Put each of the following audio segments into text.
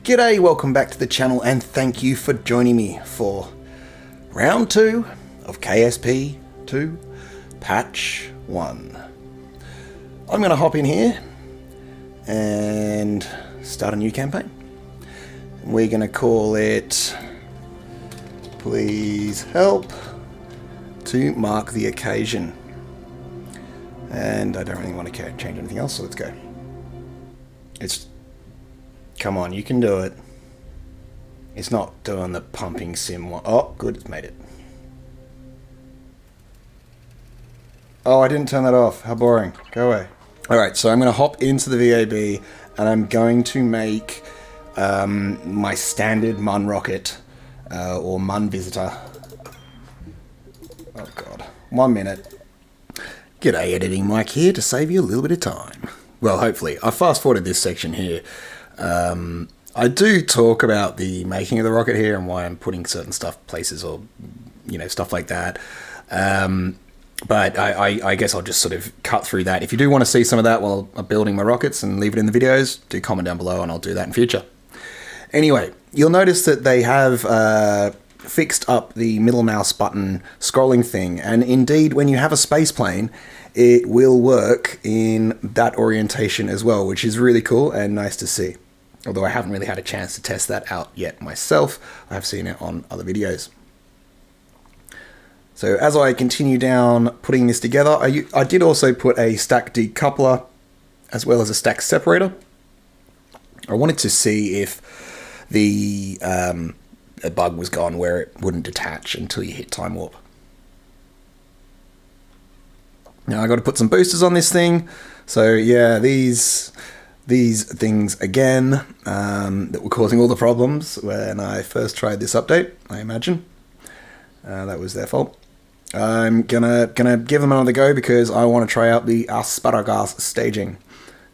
G'day, welcome back to the channel and thank you for joining me for round 2 of KSP2 Patch 1. I'm going to hop in here and start a new campaign. We're going to call it Please Help to mark the occasion. And I don't really want to change anything else, so let's go. Come on, you can do it. It's not doing the pumping sim one. Oh, good, it's made it. Oh, I didn't turn that off. How boring. Go away. Alright, so I'm going to hop into the VAB and I'm going to make my standard Mun rocket or Mun visitor. Oh god. 1 minute. G'day, editing Mike here to save you a little bit of time. Well, hopefully. I fast forwarded this section here. I do talk about the making of the rocket here and why I'm putting certain places or, stuff like that. But I guess I'll just sort of cut through that. If you do want to see some of that while I'm building my rockets and leave it in the videos, do comment down below and I'll do that in future. Anyway, you'll notice that they have fixed up the middle mouse button scrolling thing. And indeed, when you have a space plane, it will work in that orientation as well, which is really cool and nice to see. Although I haven't really had a chance to test that out yet myself. I have seen it on other videos. So as I continue down putting this together, I did also put a stack decoupler as well as a stack separator. I wanted to see if the a bug was gone where it wouldn't detach until you hit time warp. Now I got to put some boosters on this thing. So yeah, these things again that were causing all the problems when I first tried this update, I imagine. That was their fault. I'm gonna give them another go because I want to try out the asparagus staging.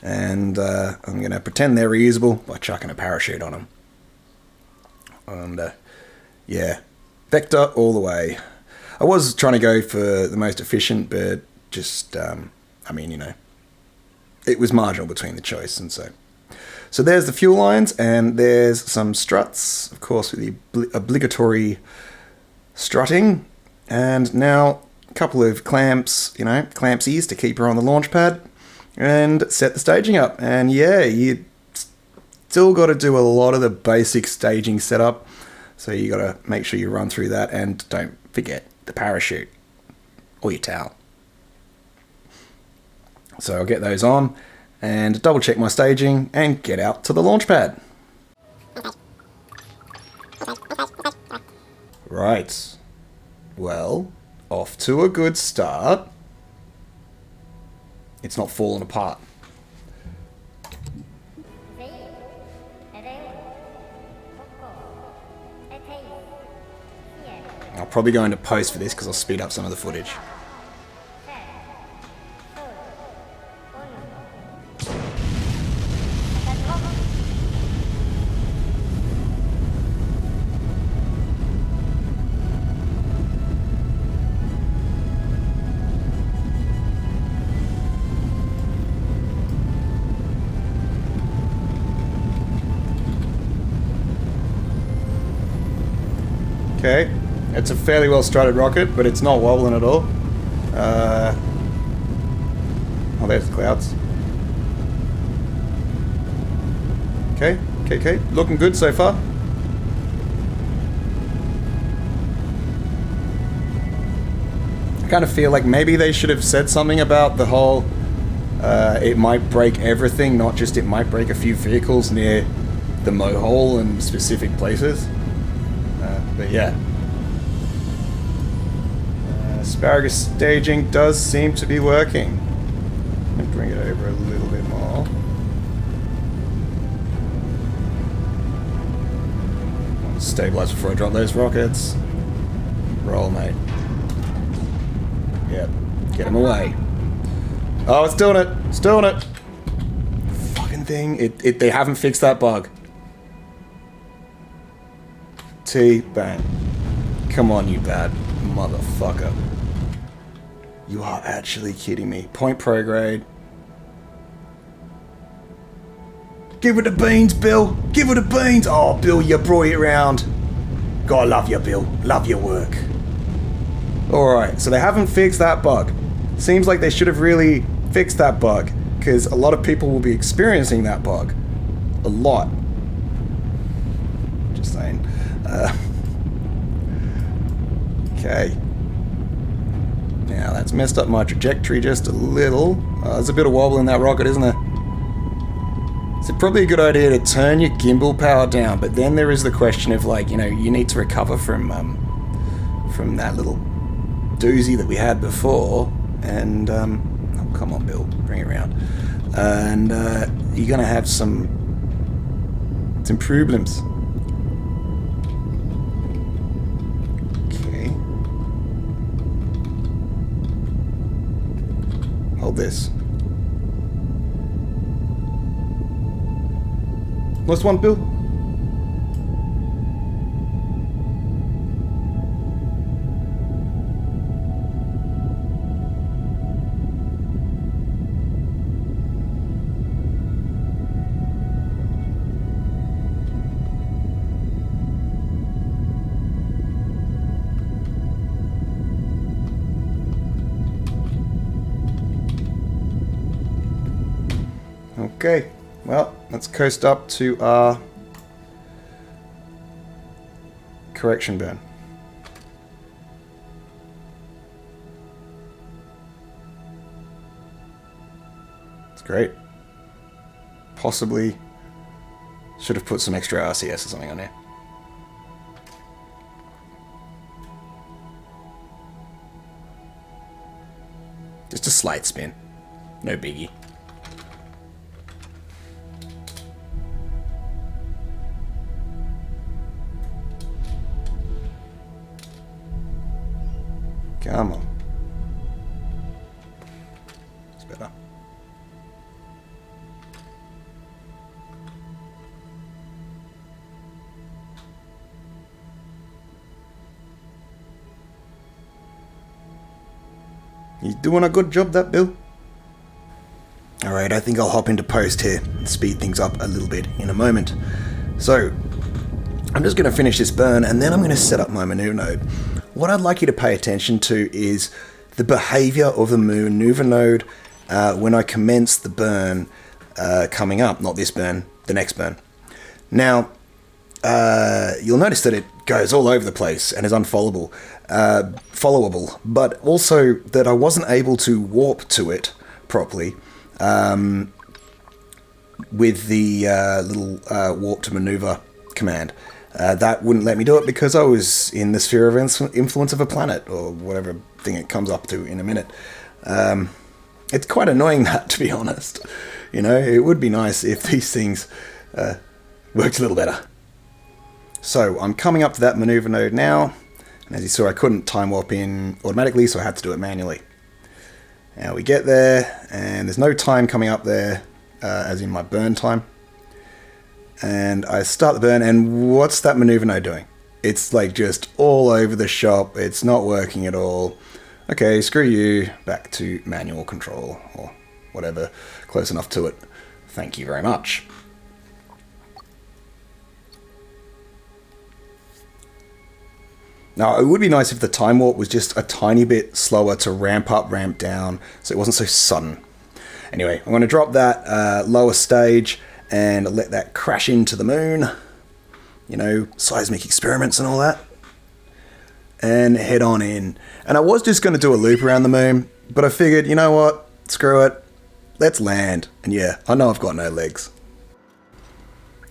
And I'm gonna pretend they're reusable by chucking a parachute on them. And yeah, vector all the way. I was trying to go for the most efficient, but just, it was marginal between the choice, and so there's the fuel lines, and there's some struts, of course, with the obligatory strutting, and now a couple of clamps, clampsies to keep her on the launch pad, and set the staging up. And yeah, you still got to do a lot of the basic staging setup, so you got to make sure you run through that, and don't forget the parachute or your towel. So I'll get those on and double check my staging and get out to the launch pad. Right. Well, off to a good start. It's not falling apart. I'll probably go into post for this because I'll speed up some of the footage. Okay, it's a fairly well strutted rocket, but it's not wobbling at all. Oh, there's the clouds. Okay, looking good so far. I kind of feel like maybe they should have said something about the whole, it might break everything, not just it might break a few vehicles near the mow hole in specific places. But yeah, asparagus staging does seem to be working. Let me bring it over a little bit more. Stabilize before I drop those rockets. Roll, mate. Yep, get him away. Oh, it's doing it. It's doing it. Fucking thing. They haven't fixed that bug. Bang. Come on, you bad motherfucker. You are actually kidding me. Point prograde. Give her the beans, Bill. Give her the beans. Oh, Bill, you brought it round. God, love you, Bill. Love your work. Alright, so they haven't fixed that bug. Seems like they should have really fixed that bug, because a lot of people will be experiencing that bug. A lot. Just saying. Okay. Now, that's messed up my trajectory just a little. There's a bit of wobble in that rocket, isn't there? It's probably a good idea to turn your gimbal power down, but then there is the question of, like, you know, you need to recover from that little doozy that we had before, and oh, come on, Bill, bring it around, and you're gonna have some problems. Okay, hold this. Last one, Bill. Okay, well, let's coast up to our correction burn. It's great. Possibly should have put some extra RCS or something on there. Just a slight spin. No biggie. Come on. It's better. He's doing a good job, that Bill. Alright, I think I'll hop into post here and speed things up a little bit in a moment. So, I'm just going to finish this burn and then I'm going to set up my maneuver node. What I'd like you to pay attention to is the behavior of the maneuver node when I commence the burn coming up. Not this burn, the next burn. Now, you'll notice that it goes all over the place and is unfollowable, followable, but also that I wasn't able to warp to it properly with the little warp to maneuver command. That wouldn't let me do it because I was in the sphere of influence of a planet, or whatever thing it comes up to in a minute. It's quite annoying, that, to be honest. You know, it would be nice if these things worked a little better. So I'm coming up to that maneuver node now, and as you saw, I couldn't time warp in automatically, so I had to do it manually. Now we get there, and there's no time coming up there, as in my burn time. And I start the burn, and what's that maneuver node doing? It's like just all over the shop. It's not working at all. Okay, screw you. Back to manual control, or whatever, close enough to it. Thank you very much. Now, it would be nice if the time warp was just a tiny bit slower to ramp up, ramp down, so it wasn't so sudden. Anyway, I'm going to drop that lower stage and let that crash into the moon. You know, seismic experiments and all that. And head on in. And I was just going to do a loop around the moon, but I figured, you know what? Screw it. Let's land. And yeah, I know I've got no legs.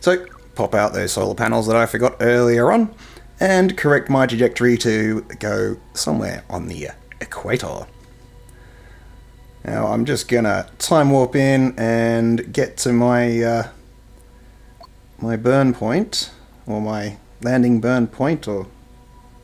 So, pop out those solar panels that I forgot earlier on, and correct my trajectory to go somewhere on the equator. Now I'm just gonna time warp in and get to my my burn point, or my landing burn point, or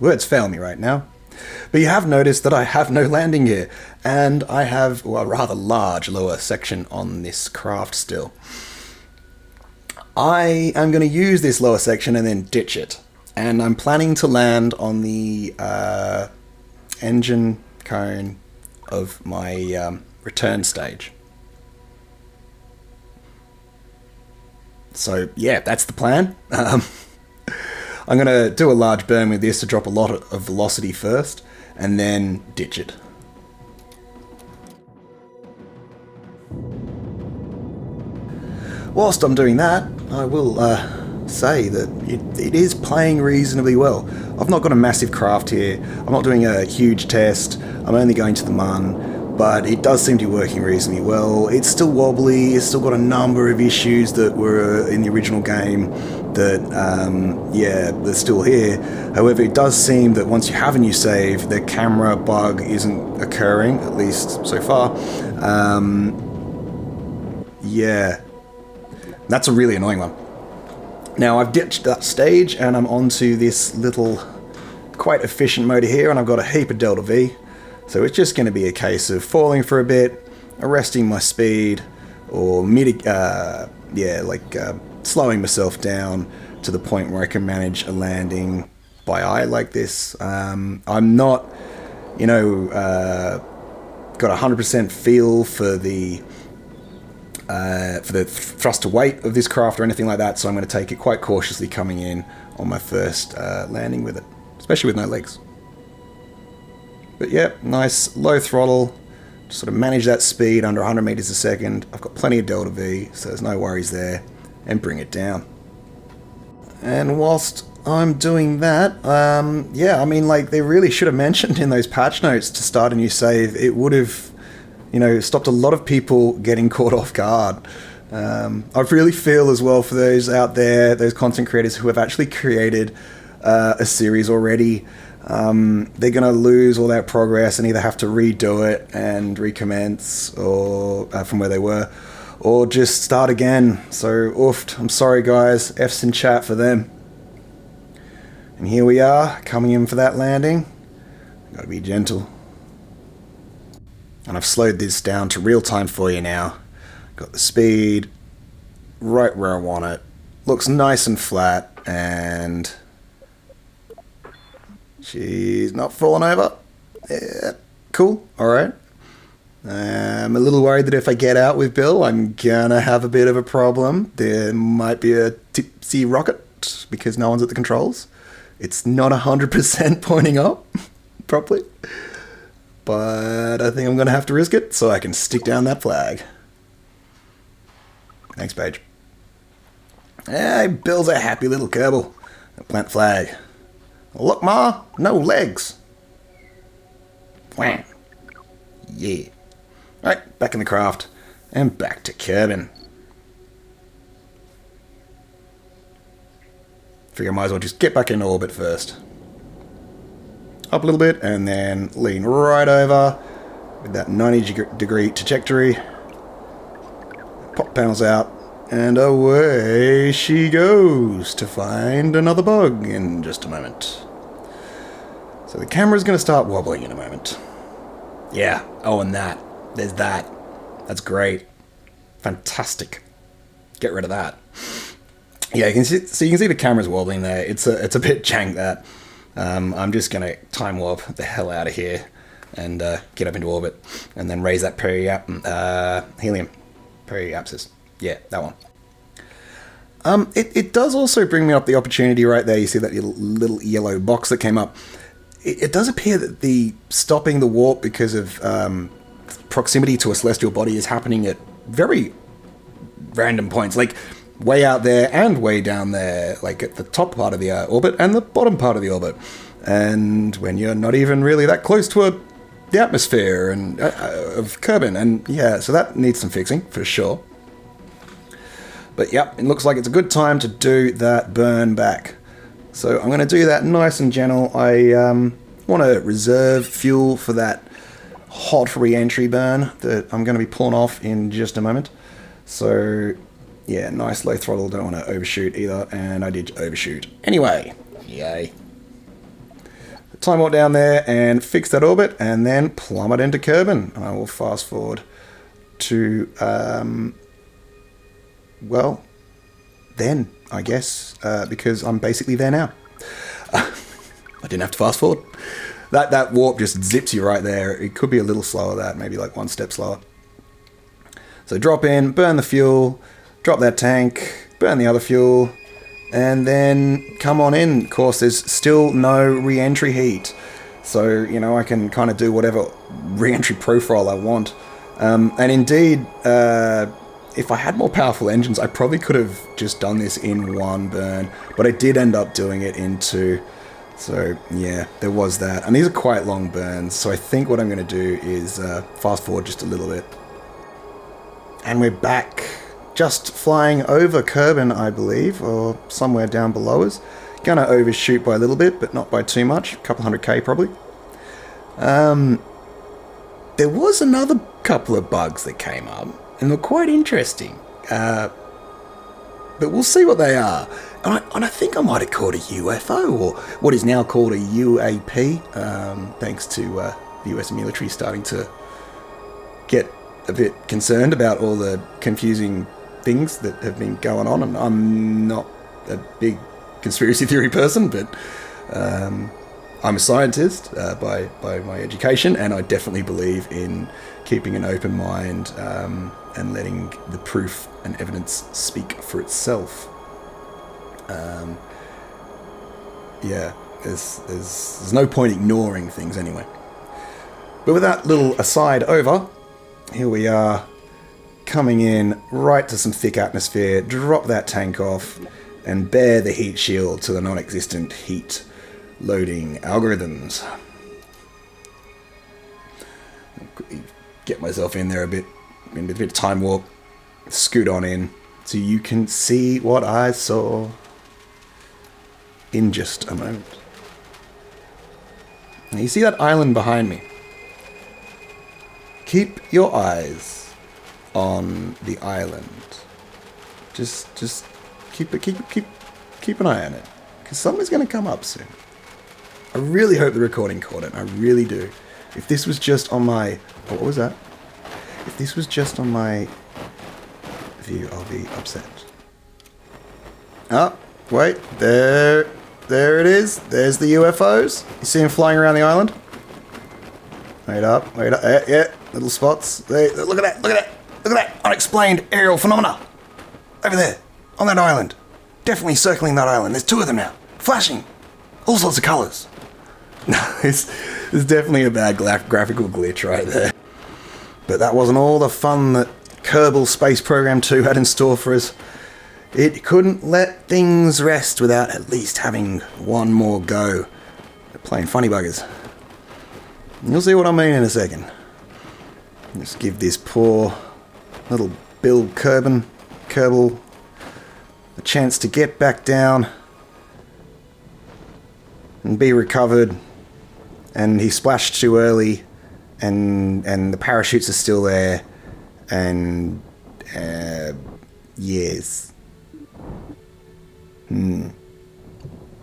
words fail me right now. But you have noticed that I have no landing gear, and I have a rather large lower section on this craft still. I am going to use this lower section and then ditch it, and I'm planning to land on the engine cone of my return stage. So yeah, that's the plan. I'm going to do a large burn with this to drop a lot of velocity first, and then ditch it. Whilst I'm doing that, I will say that it is playing reasonably well. I've not got a massive craft here. I'm not doing a huge test. I'm only going to the mun, but it does seem to be working reasonably well. It's still wobbly. It's still got a number of issues that were in the original game that, yeah, they're still here. However, it does seem that once you have a new save, the camera bug isn't occurring, at least so far. Yeah. That's a really annoying one. Now, I've ditched that stage, and I'm onto this little, quite efficient motor here, and I've got a heap of Delta V. So it's just going to be a case of falling for a bit, arresting my speed, or slowing myself down to the point where I can manage a landing by eye like this. I'm not, got 100% feel for the thrust to weight of this craft or anything like that, so I'm going to take it quite cautiously coming in on my first landing with it, especially with no legs. But yeah, nice low throttle, just sort of manage that speed under 100 meters a second. I've got plenty of Delta V, so there's no worries there, and bring it down. And whilst I'm doing that, yeah, I mean, like, they really should have mentioned in those patch notes to start a new save. It would have, stopped a lot of people getting caught off guard. I really feel as well for those out there, those content creators who have actually created a series already. They're going to lose all that progress and either have to redo it and recommence or from where they were, or just start again. So, oofed. I'm sorry, guys. F's in chat for them. And here we are, coming in for that landing. Gotta be gentle. And I've slowed this down to real time for you now. Got the speed right where I want it. Looks nice and flat, and she's not falling over. Yeah, cool. All right. I'm a little worried that if I get out with Bill, I'm gonna have a bit of a problem. There might be a tipsy rocket because no one's at the controls. It's not 100% pointing up properly. But I think I'm going to have to risk it so I can stick down that flag. Thanks, Paige. Hey, Bill's a happy little Kerbal. Plant flag. Look, Ma, no legs. Wham. Yeah. Alright, back in the craft. And back to Kerbin. Figure I might as well just get back into orbit first. Up a little bit, and then lean right over with that 90-degree trajectory. Pop panels out, and away she goes to find another bug in just a moment. So the camera's going to start wobbling in a moment. Yeah, oh, and that. There's that. That's great. Fantastic. Get rid of that. Yeah, you can see the camera's wobbling there. It's a bit jank, that. I'm just going to time warp the hell out of here and get up into orbit and then raise that helium periapsis. Yeah, that one. It does also bring me up the opportunity right there. You see that little yellow box that came up. It does appear that the stopping the warp because of proximity to a celestial body is happening at very random points, like way out there and way down there, like at the top part of the orbit and the bottom part of the orbit, and when you're not even really that close to the atmosphere and of Kerbin. And yeah, so that needs some fixing for sure. But yep, it looks like it's a good time to do that burn back. So I'm going to do that nice and gentle. I want to reserve fuel for that hot re-entry burn that I'm going to be pulling off in just a moment. So yeah, nice low throttle, don't want to overshoot either, and I did overshoot. Anyway, yay. Time warp down there and fix that orbit, and then plummet into Kerbin. I will fast forward to, well, then, I guess, because I'm basically there now. I didn't have to fast forward. That warp just zips you right there. It could be a little slower, that, maybe like one step slower. So drop in, burn the fuel, drop that tank, burn the other fuel, and then come on in. Of course, there's still no re-entry heat, so, you know, I can kind of do whatever re-entry profile I want. And indeed, if I had more powerful engines, I probably could have just done this in one burn, but I did end up doing it in two. So, yeah, there was that. And these are quite long burns, so I think what I'm going to do is fast forward just a little bit. And we're back, just flying over Kerbin, I believe, or somewhere down below us. Gonna overshoot by a little bit, but not by too much. A couple 100k probably. There was another couple of bugs that came up, and they're quite interesting. But we'll see what they are. And I think I might have called a UFO, or what is now called a UAP, thanks to the US military starting to get a bit concerned about all the confusing things that have been going on. And I'm not a big conspiracy theory person, but I'm a scientist by my education, and I definitely believe in keeping an open mind and letting the proof and evidence speak for itself. Yeah, there's no point ignoring things anyway. But with that little aside over, here we are, coming in right to some thick atmosphere, drop that tank off, and bare the heat shield to the non-existent heat loading algorithms. Get myself in there a bit of time warp, scoot on in, so you can see what I saw in just a moment. Now you see that island behind me? Keep your eyes on the island. Just keep an eye on it, because something's going to come up soon. I really hope the recording caught it. I really do. If this was just on my... Oh, what was that? If this was just on my view, I'll be upset. Oh, wait. There it is. There's the UFOs. You see them flying around the island? Wait up. Yeah, little spots. Look at that. Look at that. Unexplained aerial phenomena. Over there, on that island. Definitely circling that island. There's two of them now. Flashing. All sorts of colours. No, it's definitely a bad graphical glitch right there. But that wasn't all the fun that Kerbal Space Program 2 had in store for us. It couldn't let things rest without at least having one more go. They're playing funny buggers. You'll see what I mean in a second. Just give this poor little Bill Kerbal a chance to get back down and be recovered. And he splashed too early, and the parachutes are still there, and yes,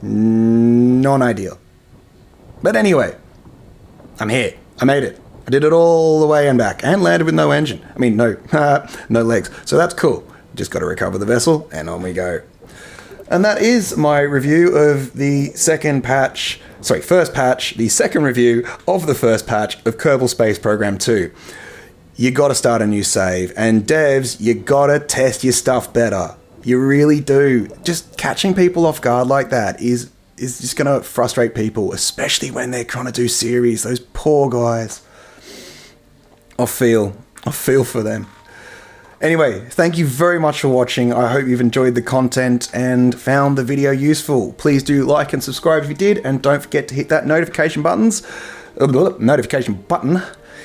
non-ideal. But anyway, I'm here. I made it. I did it all the way and back, and landed with no engine. I mean, no legs. So that's cool. Just got to recover the vessel, and on we go. And that is my review of the first patch, the second review of the first patch of Kerbal Space Program 2. You gotta start a new save, and devs, you gotta test your stuff better. You really do. Just catching people off guard like that is just gonna frustrate people, especially when they're trying to do series. Those poor guys. I feel for them. Anyway, thank you very much for watching. I hope you've enjoyed the content and found the video useful. Please do like and subscribe if you did, and don't forget to hit that notification button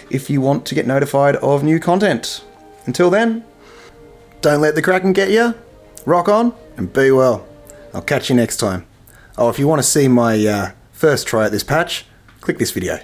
if you want to get notified of new content. Until then, don't let the Kraken get you. Rock on and be well. I'll catch you next time. Oh, if you want to see my first try at this patch, click this video.